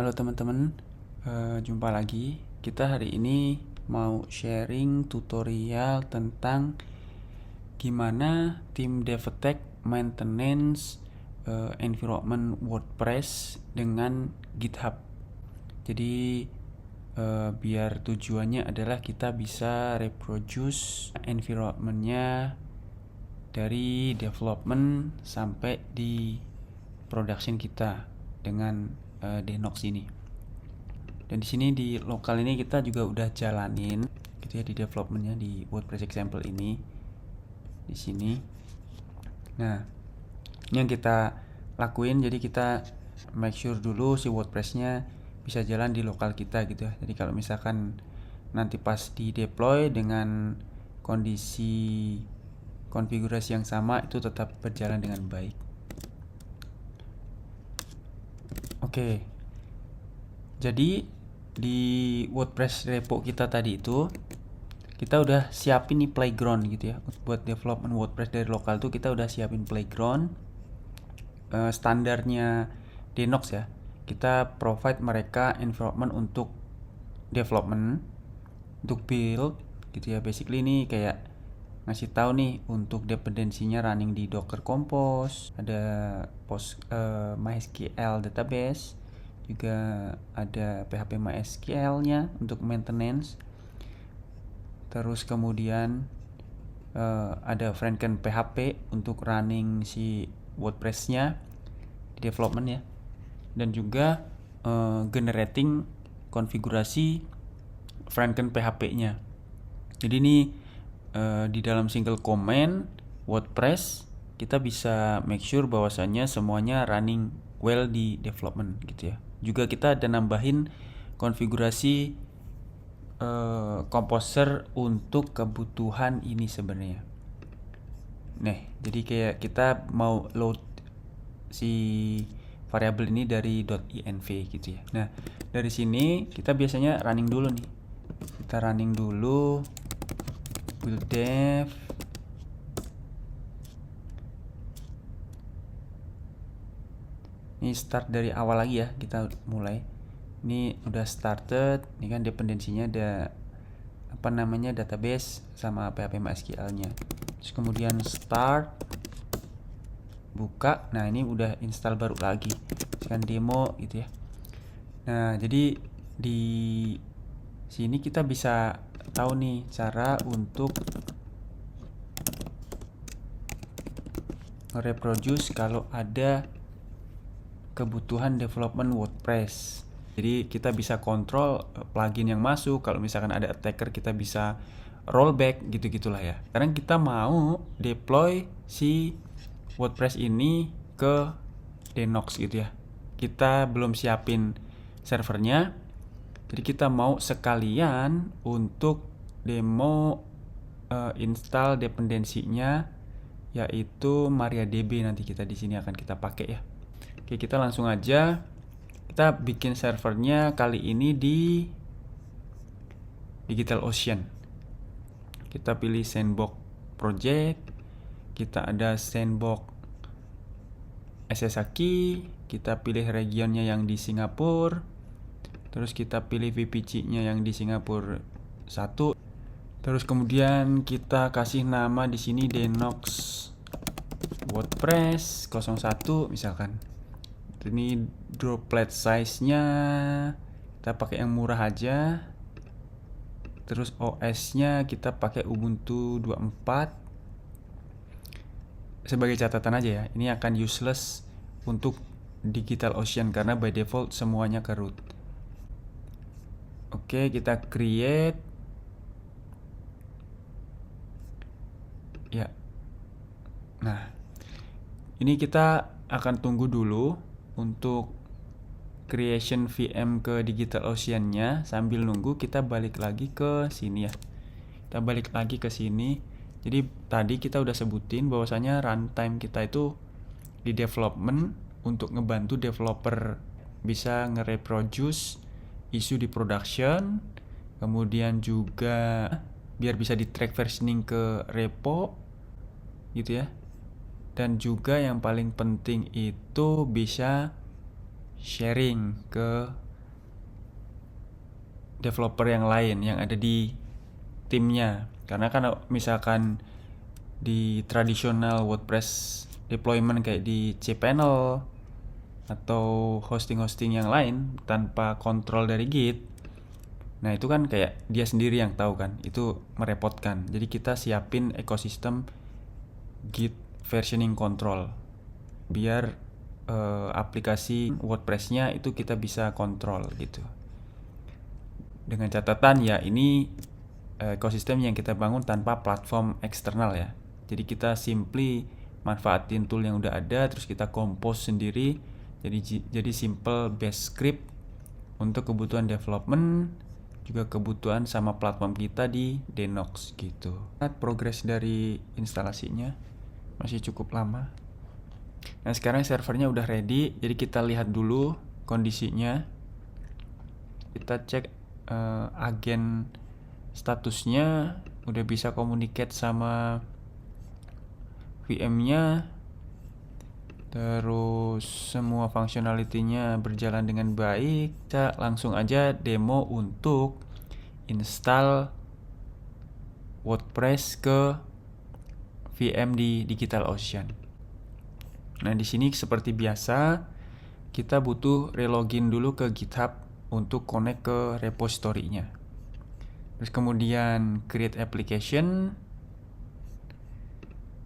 Halo teman-teman, jumpa lagi. Kita hari ini mau sharing tutorial tentang gimana tim DevTech maintenance environment WordPress dengan GitHub. Jadi biar tujuannya adalah kita bisa reproduce environmentnya dari development sampai di production kita dengan Denox ini. Dan di sini di lokal ini kita juga udah jalanin gitu ya di developmentnya di WordPress example ini di sini. Nah, ini yang kita lakuin, jadi kita make sure dulu si WordPress-nya bisa jalan di lokal kita gitu ya. Jadi kalau misalkan nanti pas di deploy dengan kondisi konfigurasi yang sama itu tetap berjalan dengan baik. Oke. Jadi di WordPress repo kita tadi itu kita udah siapin nih playground gitu ya. Buat development WordPress dari lokal tuh kita udah siapin playground. Standarnya Denox ya. Kita provide mereka environment untuk development, untuk build gitu ya. Basically ini kayak ngasih tahu nih untuk dependensinya running di Docker Compose, ada MySQL database, juga ada PHP MySQL-nya untuk maintenance. Terus kemudian ada Franken PHP untuk running si WordPress-nya di development ya. Dan juga generating konfigurasi Franken PHP-nya. Jadi ini di dalam single command WordPress kita bisa make sure bahwasannya semuanya running well di development gitu ya. Juga kita ada nambahin konfigurasi composer untuk kebutuhan ini sebenarnya. Nah, jadi kayak kita mau load si variabel ini dari .env gitu ya. Nah, dari sini kita biasanya running dulu nih. Kita running dulu build dev. Ini start dari awal lagi ya, kita mulai. Ini udah started, ini kan dependensinya ada database sama PHP MySQL-nya. Terus kemudian start, buka. Nah, ini udah install baru lagi. Sekarang demo gitu ya. Nah, jadi di sini kita bisa tahu nih cara untuk reproduce kalau ada kebutuhan development WordPress. Jadi kita bisa kontrol plugin yang masuk. Kalau misalkan ada attacker kita bisa rollback gitu-gitulah ya. Karena kita mau deploy si WordPress ini ke Denox gitu ya. Kita belum siapin servernya. Jadi kita mau sekalian untuk demo install dependensinya, yaitu MariaDB. Nanti kita di sini akan kita pakai ya. Oke, kita langsung aja. Kita bikin servernya kali ini di DigitalOcean. Kita pilih Sandbox Project. Kita ada Sandbox SSH, kita pilih regionnya yang di Singapura. Terus kita pilih VPC-nya yang di Singapura 1. Terus kemudian kita kasih nama di sini Denox WordPress 01 misalkan. Ini droplet size-nya kita pakai yang murah aja. Terus OS-nya kita pakai Ubuntu 24. Sebagai catatan aja ya, ini akan useless untuk DigitalOcean karena by default semuanya ke root. Oke, kita create. Ya. Nah, ini kita akan tunggu dulu untuk creation VM ke DigitalOcean-nya. Sambil nunggu kita balik lagi ke sini ya. Kita balik lagi ke sini. Jadi tadi kita udah sebutin bahwasanya runtime kita itu di development untuk ngebantu developer bisa nge-reproduce isu di production, kemudian juga biar bisa di track versioning ke repo gitu ya. Dan juga yang paling penting itu bisa sharing ke developer yang lain yang ada di timnya. Karena kan misalkan di tradisional WordPress deployment kayak di cPanel atau hosting-hosting yang lain tanpa kontrol dari Git, nah itu kan kayak dia sendiri yang tahu kan, itu merepotkan. Jadi kita siapin ekosistem Git versioning control biar aplikasi WordPress-nya itu kita bisa kontrol gitu. Dengan catatan ya ini ekosistem yang kita bangun tanpa platform eksternal ya. Jadi kita simply manfaatin tool yang udah ada, terus kita compose sendiri. Jadi simple base script untuk kebutuhan development, juga kebutuhan sama platform kita di Denox gitu. Progres dari instalasinya masih cukup lama. Nah sekarang servernya udah ready, jadi kita lihat dulu kondisinya. Kita cek agen statusnya udah bisa communicate sama VM-nya, terus semua functionality-nya berjalan dengan baik. Kita langsung aja demo untuk install WordPress ke VM di DigitalOcean. Nah, di sini seperti biasa kita butuh relogin dulu ke GitHub untuk connect ke repository-nya. Terus kemudian create application,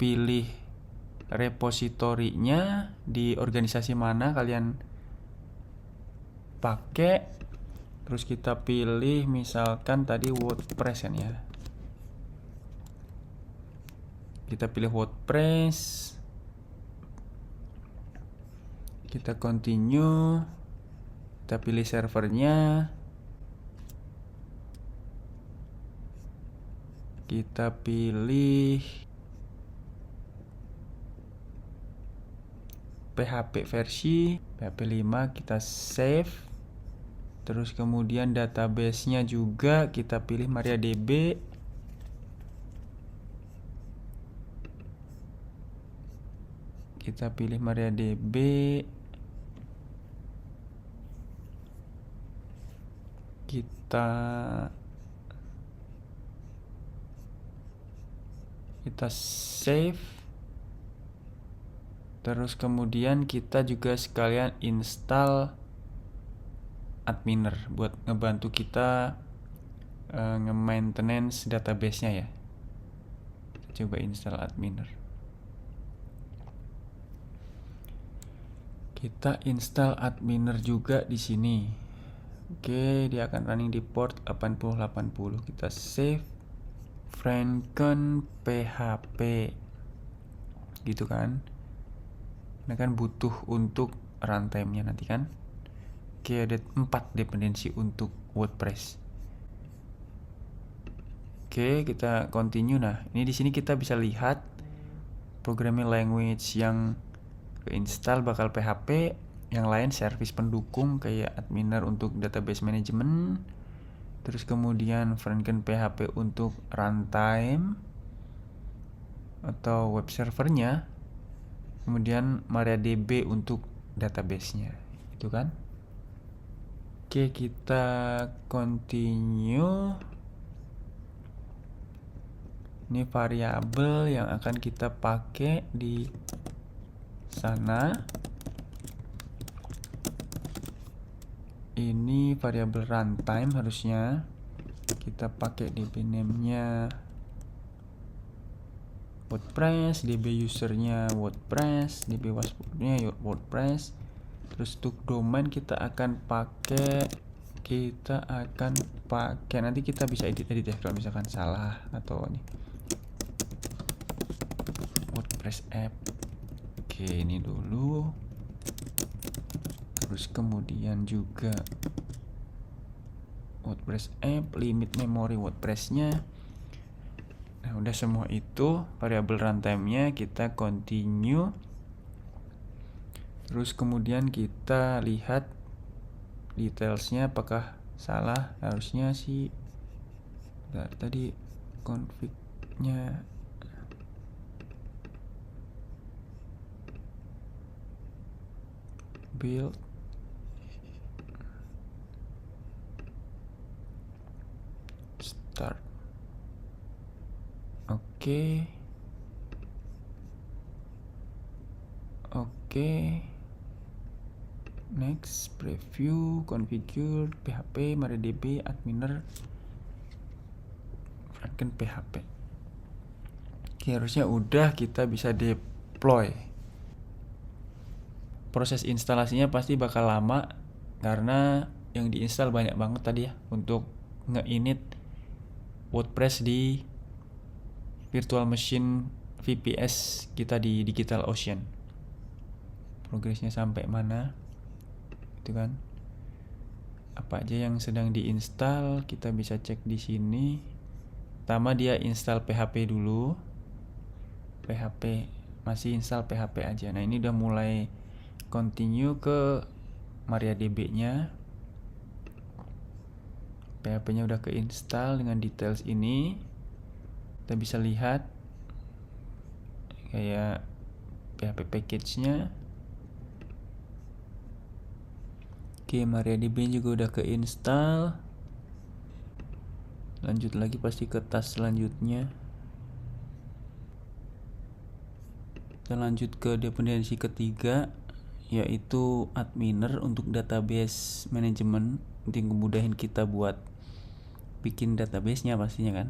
pilih repository-nya di organisasi mana kalian pakai. Terus kita pilih misalkan tadi WordPress kan ya. Kita pilih WordPress. Kita continue. Kita pilih servernya. Kita pilih PHP versi PHP 5, kita save. Terus kemudian database-nya juga kita pilih MariaDB. Kita pilih MariaDB. Kita save. Terus kemudian kita juga sekalian install adminer buat ngebantu kita nge-maintenance database-nya ya. Kita coba install adminer. Kita install adminer juga di sini. Oke, dia akan running di port 8080. Kita save Franken PHP. Gitu kan. Ini kan butuh untuk runtime-nya nanti kan. Oke, ada 4 dependensi untuk WordPress. Oke, kita continue. Nah, ini di sini kita bisa lihat programming language yang keinstall bakal PHP, yang lain service pendukung kayak adminer untuk database management, terus kemudian Franken PHP untuk runtime atau web servernya, kemudian MariaDB untuk database-nya, itu kan. Oke, kita continue. Ini variabel yang akan kita pakai di sana. Ini variabel runtime harusnya kita pakai DB name-nya WordPress, DB user-nya WordPress, DB password-nya WordPress. Terus untuk domain kita akan pakai nanti kita bisa edit ya kalau misalkan salah atau nih WordPress app. Oke, ini dulu. Terus kemudian juga WordPress app, limit memori WordPress-nya. Nah, udah semua itu variabel runtime-nya kita continue. Terus kemudian kita lihat details-nya apakah salah. Harusnya sih tadi config-nya build. Start. Oke. Next, preview, configure, PHP, MariaDB, adminer, frontend PHP. Oke, harusnya udah, kita bisa deploy. Proses instalasinya pasti bakal lama karena yang diinstal banyak banget tadi ya untuk nge-init WordPress di virtual machine VPS kita di DigitalOcean. Progresnya sampai mana? Itu kan. Apa aja yang sedang diinstal kita bisa cek di sini. Pertama dia install PHP dulu. PHP masih install PHP aja. Nah, ini udah mulai continue ke MariaDB-nya. PHP-nya udah keinstall dengan details ini. Kita bisa lihat kayak PHP package-nya. Oke, MariaDB juga udah keinstall. Lanjut lagi pasti ke task selanjutnya. Kita lanjut ke dependensi ketiga, yaitu adminer untuk database management. Nanti ngemudahin kita buat bikin database-nya pastinya kan.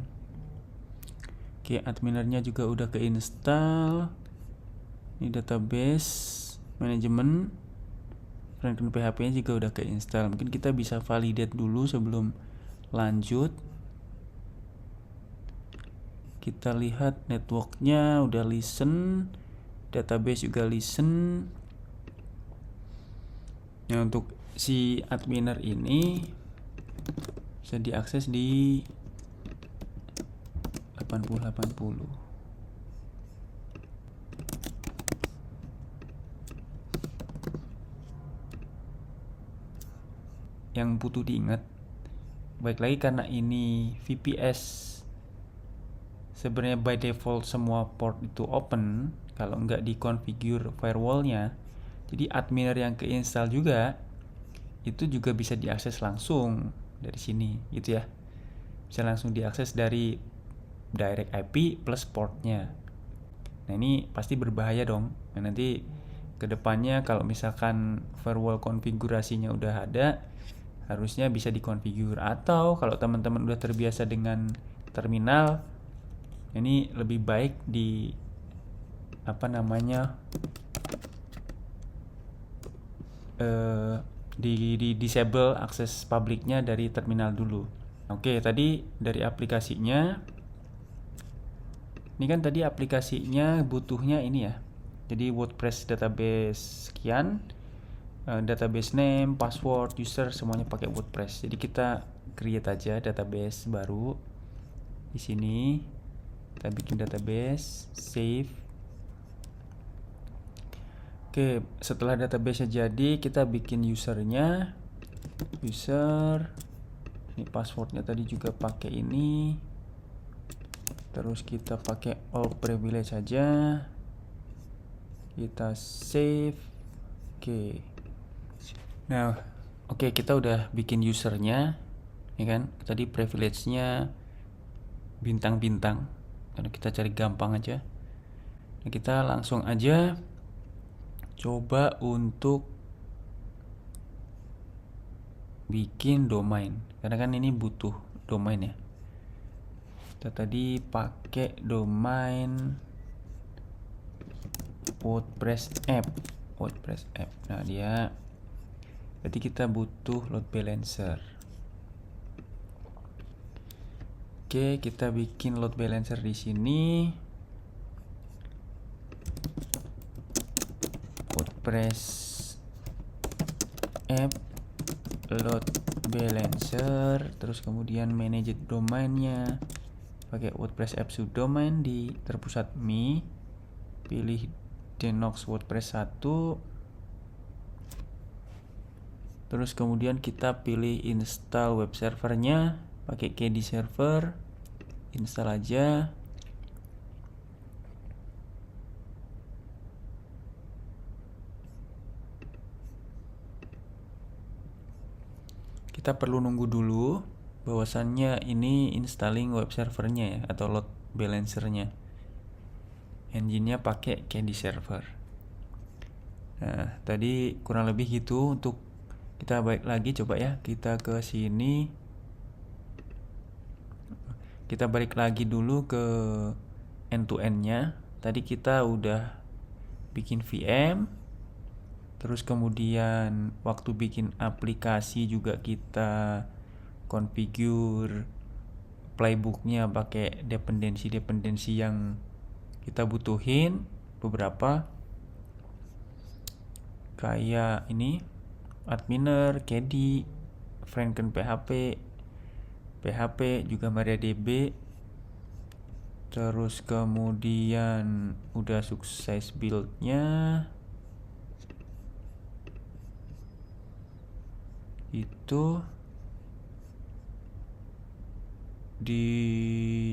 Oke, adminernya juga udah keinstall. Ini database management, frontend PHP-nya juga udah keinstall. Mungkin kita bisa validate dulu sebelum lanjut. Kita lihat networknya udah listen, database juga listen. Nah, untuk si adminer ini bisa diakses di 8080. Yang butuh diingat, baik lagi karena ini VPS, sebenarnya by default semua port itu open kalau nggak dikonfigure firewallnya. Jadi adminer yang keinstall juga itu juga bisa diakses langsung dari sini gitu ya. Bisa langsung diakses dari direct IP plus portnya. Nah, ini pasti berbahaya dong. Nah, nanti kedepannya kalau misalkan firewall konfigurasinya udah ada, harusnya bisa dikonfigur. Atau kalau teman-teman udah terbiasa dengan terminal, ini lebih baik di di disable akses publiknya dari terminal dulu. Oke, tadi dari aplikasinya. Ini kan tadi aplikasinya butuhnya ini ya. Jadi WordPress database sekian, database name, password, user semuanya pakai WordPress. Jadi kita create aja database baru. Di sini kita bikin database, save. Oke, setelah database jadi, kita bikin usernya. User. Ini passwordnya tadi juga pakai ini. Terus kita pakai all privilege saja. Kita save. Oke. Nah, oke, kita udah bikin usernya, ya kan? Tadi privilege-nya bintang-bintang. Karena kita cari gampang aja. Nah, kita langsung aja coba untuk bikin domain. Karena kan ini butuh domain ya. Kita tadi pakai domain WordPress app. Nah, dia berarti kita butuh load balancer. Oke, kita bikin load balancer di sini. WordPress app load balancer, terus kemudian manage domainnya pakai WordPress app subdomain di terpusat me, pilih Denox WordPress 1, terus kemudian kita pilih install web servernya pakai KD server, install aja. Kita perlu nunggu dulu bahwasannya ini installing web servernya ya, atau load balancernya. Engine-nya pakai KD server. Nah, tadi kurang lebih gitu. Untuk kita balik lagi, coba ya kita ke sini. Kita balik lagi dulu ke end-to-end-nya. Tadi kita udah bikin VM, terus kemudian waktu bikin aplikasi juga kita configure playbooknya pakai dependensi yang kita butuhin beberapa, kayak ini adminer, KD, Franken PHP, juga MariaDB. Terus kemudian udah sukses buildnya, itu di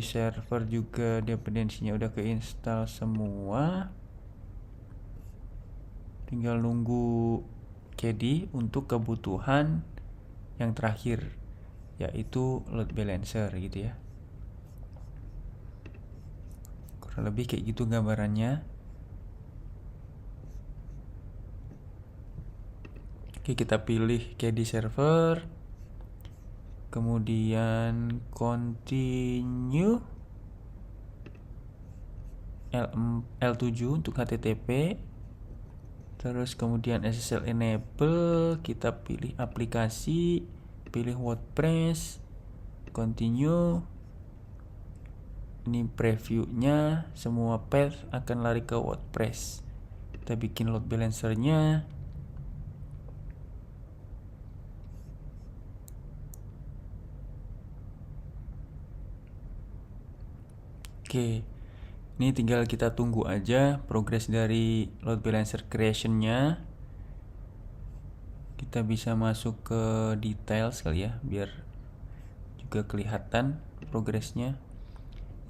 server juga dependensinya udah keinstall semua. Tinggal nunggu KD untuk kebutuhan yang terakhir, yaitu load balancer gitu ya. Kurang lebih kayak gitu gambarannya. Oke, kita pilih KD server, kemudian continue L7 untuk HTTP, terus kemudian SSL enable, kita pilih aplikasi, pilih WordPress, continue. Ini previewnya, semua path akan lari ke WordPress. Kita bikin load balancernya. Oke, ini tinggal kita tunggu aja progres dari load balancer creationnya. Kita bisa masuk ke details kali ya, biar juga kelihatan progresnya.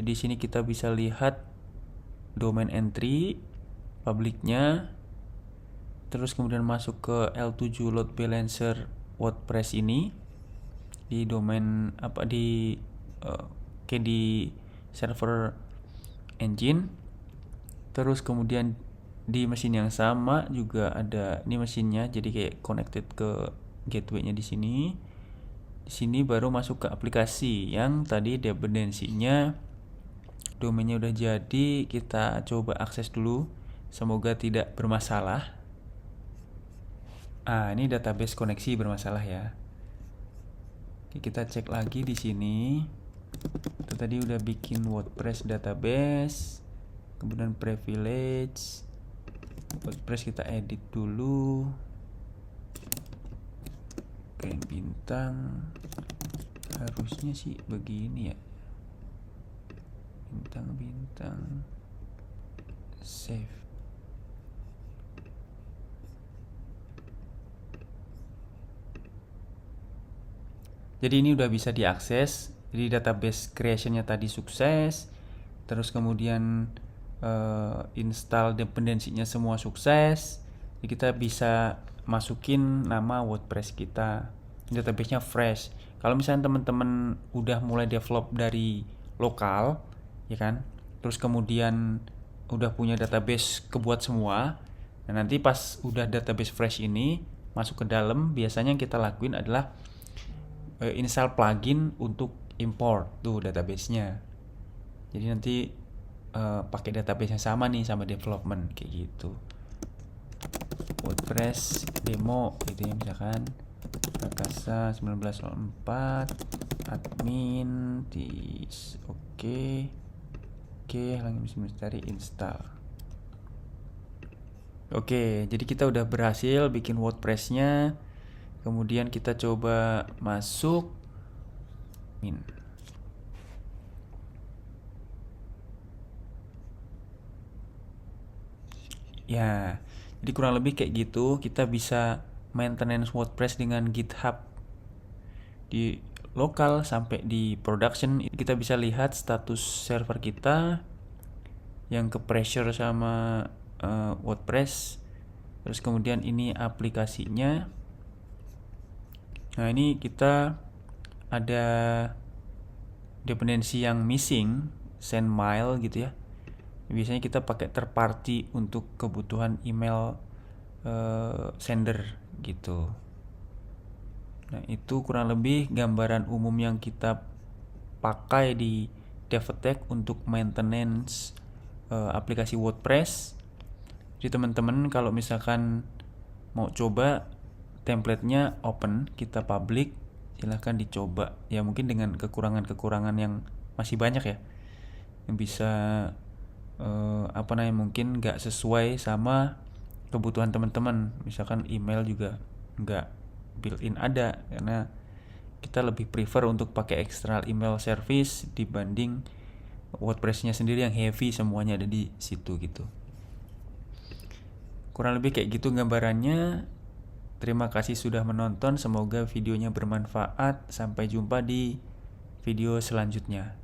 Jadi sini kita bisa lihat domain entry publiknya, terus kemudian masuk ke L7 load balancer WordPress ini di domain KD server engine. Terus kemudian di mesin yang sama juga ada ini mesinnya, jadi kayak connected ke gateway-nya di sini. Di sini baru masuk ke aplikasi yang tadi dependensinya, domainnya udah jadi. Kita coba akses dulu, semoga tidak bermasalah. Ini database koneksi bermasalah ya. Oke, kita cek lagi di sini. Itu tadi udah bikin WordPress database, kemudian privilege WordPress kita edit dulu. Oke, bintang harusnya sih begini ya, bintang save. Jadi ini udah bisa diakses. Jadi database creationnya tadi sukses, terus kemudian install dependensinya semua sukses. Jadi kita bisa masukin nama WordPress kita. Databasenya fresh. Kalau misalnya teman-teman udah mulai develop dari lokal, ya kan, terus kemudian udah punya database kebuat semua, nah nanti pas udah database fresh ini masuk ke dalam, biasanya yang kita lakuin adalah install plugin untuk import tuh databasenya. Jadi nanti pakai database yang sama nih sama development kayak gitu. WordPress demo gitu ya, misalkan Prakasa 1904 admin di oke, halaman misteri install. Oke, jadi kita udah berhasil bikin WordPress-nya. Kemudian kita coba masuk ya. Jadi kurang lebih kayak gitu. Kita bisa maintenance WordPress dengan GitHub di lokal sampai di production. Kita bisa lihat status server kita yang ke pressure sama WordPress. Terus kemudian ini aplikasinya. Nah, ini kita ada dependensi yang missing, sendmail gitu ya. Biasanya kita pakai third party untuk kebutuhan email sender gitu. Nah, itu kurang lebih gambaran umum yang kita pakai di Devatech untuk maintenance aplikasi WordPress. Jadi teman-teman kalau misalkan mau coba templatenya open, kita public, silahkan dicoba. Ya mungkin dengan kekurangan-kekurangan yang masih banyak ya, yang bisa mungkin nggak sesuai sama kebutuhan teman-teman. Misalkan email juga nggak built-in ada, karena kita lebih prefer untuk pakai external email service dibanding WordPress-nya sendiri yang heavy, semuanya ada di situ gitu. Kurang lebih kayak gitu gambarannya. Terima kasih sudah menonton, semoga videonya bermanfaat. Sampai jumpa di video selanjutnya.